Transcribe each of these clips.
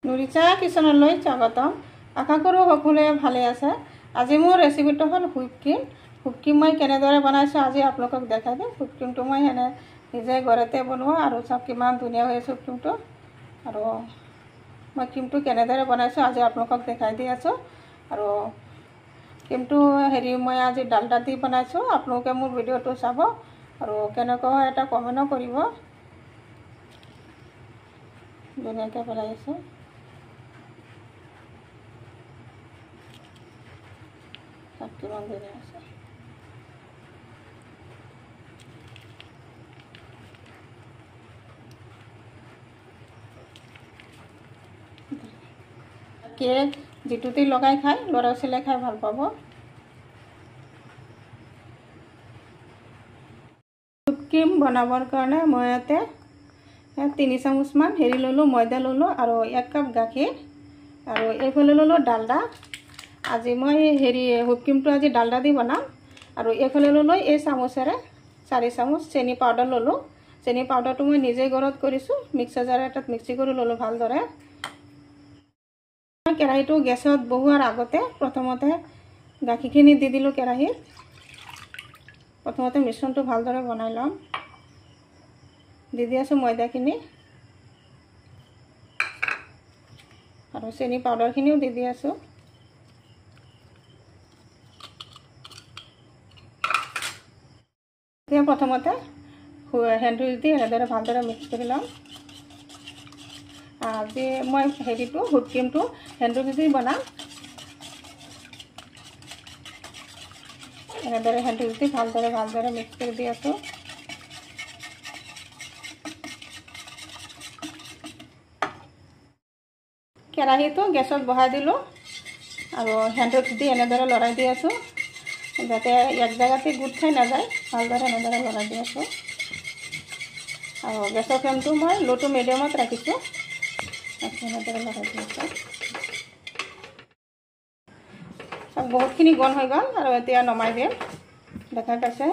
নুৰিচা কিচেনলৈ স্বাগতম। আশা কৰোঁ সকলোৱে ভালে আছে। আজি মোৰ ৰেচিপিটো হ'ল হুইপ ক্ৰীম। হুইপ ক্ৰীম মই কেনেদৰে বনাইছোঁ আজি আপোনালোকক দেখাই দিম। হুইপ ক্ৰীমটো মই নিজে ঘৰতে বনোৱা আৰু চাওক কিমান ধুনীয়া হৈ আছে হুইপ ক্ৰীমটো। আৰু মই ক্ৰীমটো কেনেদৰে বনাইছোঁ আজি আপোনালোকক দেখাই দি আছোঁ। আৰু ক্ৰীমটো মই আজি ডালডা দি বনাইছোঁ। আপোনালোকে মোৰ ভিডিঅ'টো চাব আৰু কেনেকুৱা হয় এটা কমেণ্টো কৰিব। ধুনীয়াকৈ বনাই আছোঁ। কিমান ধুনীয়া আছে। কেক যিটোতে লগাই খায় ল'ৰা ছোৱালীয়ে খাই ভাল পাব। হুইপ ক্ৰীম বনাবৰ কাৰণে মই ইয়াতে 3 চামুচমান ল'লোঁ, ময়দা ল'লোঁ আৰু 1 কাপ গাখীৰ আৰু এইফালে ল'লোঁ ডালডা। আজি মই হুইপ ক্ৰীমটো আজি ডালডা দি বনাম। আৰু এইফালে ল'লোঁ এই চামুচেৰে 4 চামুচ চেনি পাউডাৰ ল'লোঁ। চেনি পাউডাৰটো মই নিজে ঘৰত কৰিছোঁ। মিক্সাৰ জাৰ এটাত মিক্সি কৰি ল'লোঁ ভালদৰে। কেৰাহীটো গেছত বহোৱাৰ আগতে প্ৰথমতে গাখীৰখিনি দি দিলোঁ কেৰাহীত। প্ৰথমতে মিশ্ৰণটো ভালদৰে বনাই ল'ম। দি আছোঁ ময়দাখিনি আৰু চেনি পাউডাৰখিনিও দি আছোঁ। এতিয়া প্ৰথমতে হেণ্ড উইচ দি এনেদৰে ভালদৰে মিক্স কৰি ল'ম। আজি মই হুইপ ক্ৰীমটো হেণ্ড উইচ দি বনাম। এনেদৰে হেণ্ড উইচ দি ভালদৰে মিক্স কৰি দি আছোঁ। কেৰাহীটো গেছত বহাই দিলোঁ আৰু হেণ্ড উইচ দি এনেদৰে লৰাই দি আছোঁ যাতে এক জেগাতে গোট খাই নাযায়। ভালদৰে এনেদৰে লৰাই দি আছোঁ আৰু গেছৰ ফ্লেমটো মই ল' টু মিডিয়ামত ৰাখিছোঁ। এনেদৰে লৰাই দি আছোঁ। বহুতখিনি গৰম হৈ গ'ল আৰু এতিয়া নমাই দিম। দেখাই পাইছে।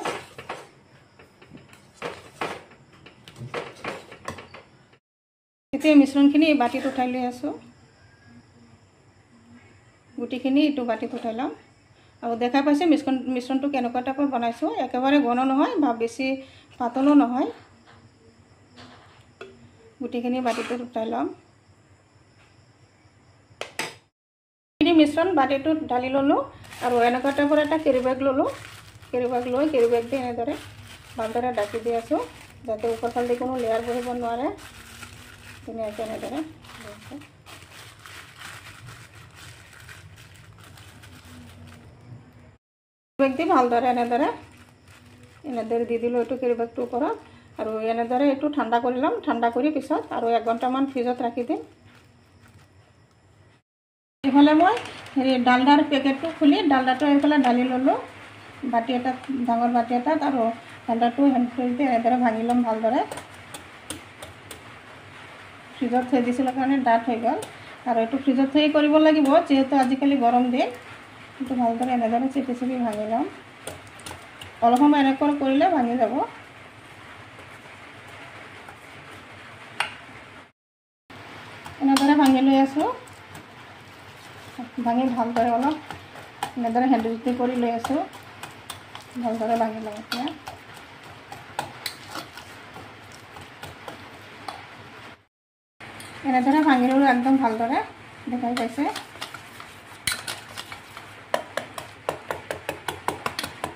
এতিয়া মিশ্ৰণখিনি বাতিত উঠাই লৈ আছোঁ। গুটিখিনি এইটো বাতিত উঠাই ল'ম আৰু দেখাই পাইছে মিশ্ৰণটো কেনেকুৱা টাইপৰ বনাইছোঁ। একেবাৰে ঘন নহয় বা বেছি পাতলো নহয়। গুটিখিনি বাতিটোত উঠাই ল'ম। মিশ্ৰণ বাতিটোত ঢালি ল'লোঁ আৰু এনেকুৱা টাইপৰ এটা কেৰি বেগ ল'লোঁ। কেৰি বেগ দি এনেদৰে ভালদৰে ঢাকি দি আছোঁ যাতে ওপৰফালে কোনো লেয়াৰ বহিব নোৱাৰে। ধুনীয়াকৈ এনেদৰে বেগ দি ভালদৰে এনেদৰে দি দিলোঁ এইটো কেৰি বেগটোৰ ওপৰত আৰু এনেদৰে এইটো ঠাণ্ডা কৰি ল'ম। ঠাণ্ডা কৰি পিছত আৰু 1 ঘণ্টামান ফ্ৰিজত ৰাখি দিম। এইফালে মই ডালডাৰ পেকেটটো খুলি ডালডাটো এইফালে ঢালি ল'লোঁ বাতি এটাত, ডাঙৰ বাতি এটাত আৰু ডালডাটো হেণ্ড উইচ দি এনেদৰে ভাঙি ল'ম ভালদৰে। ফ্ৰিজত থৈ দিছিলোঁ কাৰণে ডাঠ হৈ গ'ল আৰু এইটো ফ্ৰিজত থৈ কৰিব লাগিব যিহেতু আজিকালি গৰম দিন। এইটো ভালদৰে এনেদৰে চেপি ভাঙি ল'ম। অলপ সময় এনেকৈ কৰিলে ভাঙি যাব। এনেদৰে ভাঙি লৈ আছোঁ। ভাঙি ভালদৰে অলপ এনেদৰে হেণ্ড উইচ দি কৰি লৈ আছোঁ। ভালদৰে ভাঙি লওঁ এতিয়া। এনেদৰে ভাঙি ল'লোঁ একদম ভালদৰে। দেখাই পাইছে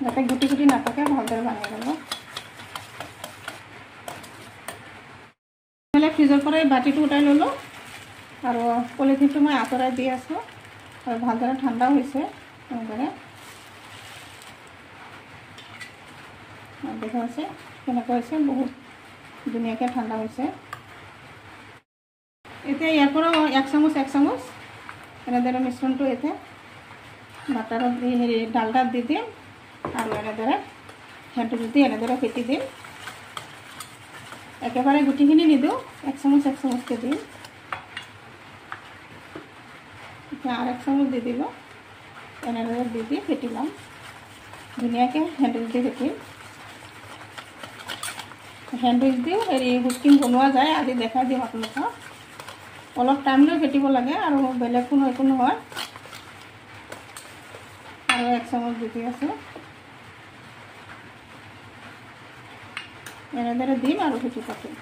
যাতে গুটি নাথাকে ভালদৰে ভাঙি ল'লোঁ। ফ্ৰিজৰ পৰা এই বাতিটো উঠাই ল'লোঁ আৰু পলিথিনটো মই আঁতৰাই দি আছোঁ আৰু ভালদৰে ঠাণ্ডা হৈছে। এনেদৰে দেখা হৈছে কেনেকুৱা হৈছে। বহুত ধুনীয়াকৈ ঠাণ্ডা হৈছে। এতিয়া ইয়াৰ পৰা 1 চামুচ এনেদৰে মিশ্ৰণটো এতিয়া বাটাৰত দি ডালডাত দি দিম আৰু এনেদৰে হেণ্ড উইচ দি এনেদৰে ফেটি দিম। একেবাৰে গুটিখিনি নিদিওঁ, 1 চামুচকৈ দিম। এতিয়া আৰু 1 চামুচ দি দিলোঁ। এনেদৰে দি ফেটি ল'ম ধুনীয়াকৈ। হেণ্ড উইচ দি ফেটিম। হেণ্ড উইচ দিও হুইপ ক্ৰীম বনোৱা যায়। আজি দেখাই দিম আপোনালোকক। অলপ টাইম লৈ ফেটিব লাগে আৰু বেলেগ কোনো একো নহয়। আৰু 1 চামুচ গুটি আছে, এনেদৰে দিম আৰু ফেটি পাতিম।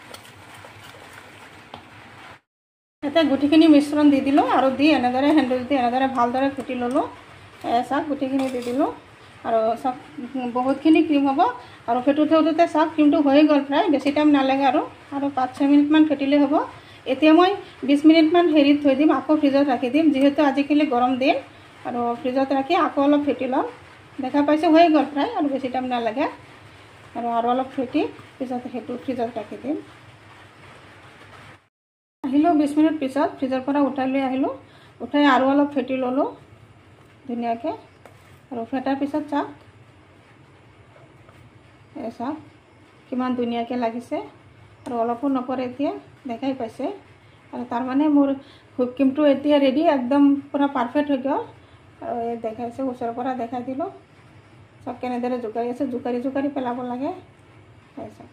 এতিয়া গুটিখিনি মিশ্ৰণ দি দিলোঁ আৰু দি এনেদৰে হেণ্ডেল দি এনেদৰে ভালদৰে ফেটি ল'লোঁ। চাওক গুটিখিনি দি দিলোঁ আৰু চাওক বহুতখিনি ক্ৰীম হ'ব আৰু ফেটোতে চাওক ক্ৰীমটো হৈ গ'ল প্ৰায়, বেছি টাইম নালাগে আৰু 5-6 মিনিটমান ফেটিলেই হ'ব। এতিয়া মই 20 মিনিটমান হেৰিত থৈ দিম, আকৌ ফ্ৰিজত ৰাখি দিম, যিহেতু আজিকালি গৰম দিন আৰু ফ্ৰিজত ৰাখি আকৌ অলপ ফেটি ল'ম। দেখা পাইছে হৈ গ'ল প্ৰায় আৰু বেছি টাইম নালাগে আৰু অলপ ফেটি পিছত সেইটো ফ্ৰিজত ৰাখি দিম। আহিলোঁ 20 মিনিট পিছত ফ্ৰিজৰ পৰা উঠাই লৈ আহিলোঁ, উঠাই আৰু অলপ ফেটি ল'লোঁ ধুনীয়াকৈ আৰু ফেটাৰ পিছত চাওক চাওক কিমান ধুনীয়াকৈ লাগিছে আৰু অলপো নপৰে। এতিয়া দেখাই পাইছে আৰু তাৰমানে মোৰ হুইপ ক্ৰীমটো এতিয়া ৰেডি, একদম পূৰা পাৰফেক্ট হৈ গ'ল। আৰু এই দেখাইছে, ওচৰৰ পৰা দেখাই দিলোঁ চাওক কেনেদৰে জোকাৰি আছে, জোকাৰি পেলাব লাগে। চাওক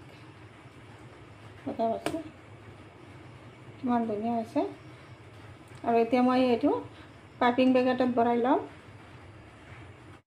দেখা পাইছে কিমান ধুনীয়া হৈছে। আৰু এতিয়া মই এইটো পাইপিং বেগ এটাত ভৰাই ল'ম।